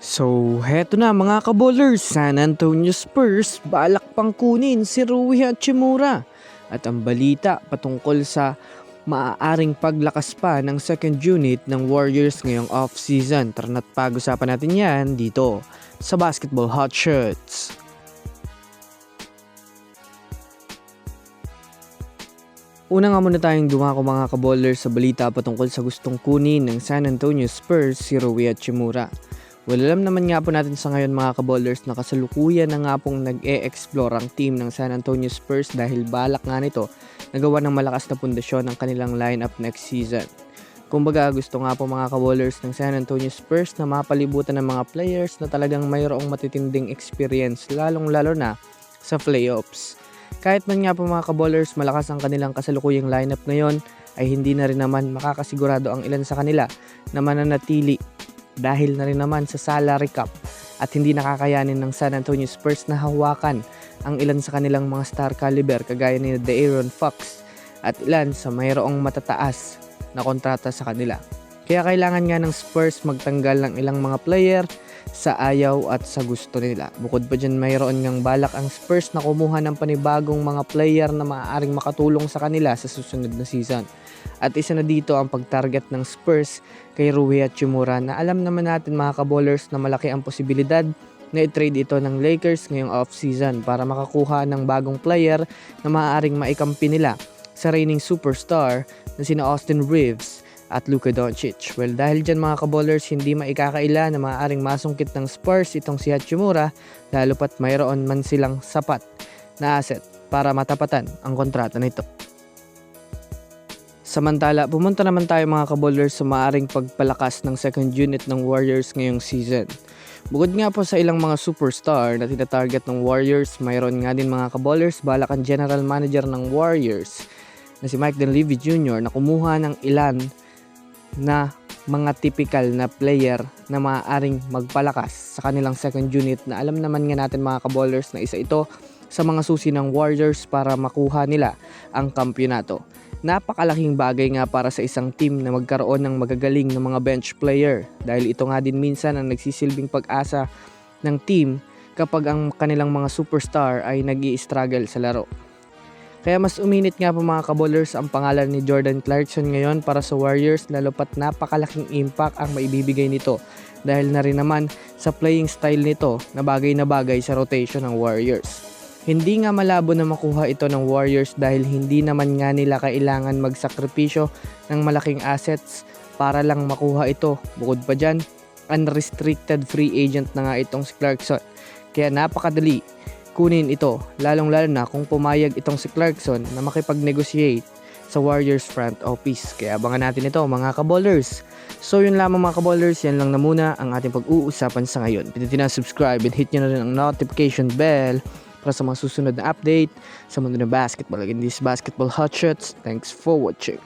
So, heto na mga kabowlers, San Antonio Spurs balak pang kunin si Rui Hachimura. At ang balita patungkol sa maaaring paglakas pa ng second unit ng Warriors ngayong off-season. Tara na't pag-usapan natin yan dito sa Basketball Hot Shots. Una nga muna tayong dumako mga kabowlers sa balita patungkol sa gustong kunin ng San Antonio Spurs si Rui Hachimura. Well, alam naman nga po natin sa ngayon mga kabowlers na kasalukuyan na nga pong nag-e-explore ang team ng San Antonio Spurs dahil balak nga nito nagawa ng malakas na pundasyon ng kanilang lineup next season. Kumbaga gusto nga po mga kabowlers ng San Antonio Spurs na mapalibutan ng mga players na talagang mayroong matitinding experience lalong-lalo na sa playoffs. Kahit man nga po mga kabowlers malakas ang kanilang kasalukuyang lineup ngayon ay hindi na rin naman makakasigurado ang ilan sa kanila na mananatili dahil na rin naman sa salary cap at hindi nakakayanin ng San Antonio Spurs na hawakan ang ilan sa kanilang mga star caliber kagaya ni De'Aaron Fox at ilan sa mayroong matataas na kontrata sa kanila. Kaya kailangan nga ng Spurs magtanggal ng ilang mga player sa ayaw at sa gusto nila. Bukod pa dyan mayroon ngang balak ang Spurs na kumuha ng panibagong mga player na maaaring makatulong sa kanila sa susunod na season. At isa na dito ang pag-target ng Spurs kay Rui Hachimura na alam naman natin mga kabowlers na malaki ang posibilidad na i-trade ito ng Lakers ngayong off-season para makakuha ng bagong player na maaaring maikampi nila sa reigning superstar na sina Austin Reeves at Luka Doncic. Well, dahil dyan mga kabowlers hindi maikakaila na maaaring masungkit ng Spurs itong si Hachimura lalo pat mayroon man silang sapat na asset para matapatan ang kontrata nito. Samantala, pumunta naman tayo mga kabowlers sa maaaring pagpalakas ng second unit ng Warriors ngayong season. Bukod nga po sa ilang mga superstar na tinatarget ng Warriors, mayroon nga din mga kabowlers balak ang general manager ng Warriors na si Mike Dunleavy Jr. na kumuha ng ilan na mga typical na player na maaaring magpalakas sa kanilang second unit na alam naman nga natin mga kabowlers na isa ito sa mga susi ng Warriors para makuha nila ang kampyonato. Napakalaking bagay nga para sa isang team na magkaroon ng magagaling na mga bench player dahil ito nga din minsan ang nagsisilbing pag-asa ng team kapag ang kanilang mga superstar ay nag-i-struggle sa laro. Kaya mas uminit nga po mga kabowlers ang pangalan ni Jordan Clarkson ngayon para sa Warriors lalo pat napakalaking impact ang maibibigay nito dahil na rin naman sa playing style nito na bagay sa rotation ng Warriors. Hindi nga malabo na makuha ito ng Warriors dahil hindi naman nga nila kailangan magsakripisyo ng malaking assets para lang makuha ito. Bukod pa dyan, unrestricted free agent na nga itong si Clarkson. Kaya napakadali kunin ito, lalong-lalo na kung pumayag itong si Clarkson na makipag-negotiate sa Warriors front office. Kaya abangan natin ito mga kabowlers. So yun lamang mga kabowlers, yan lang na muna ang ating pag-uusapan sa ngayon. Pindutin na subscribe and hit nyo na rin ang notification bell para sa mga susunod na update sa mundo ng basketball. Again, this Basketball Hot Shots. Thanks for watching.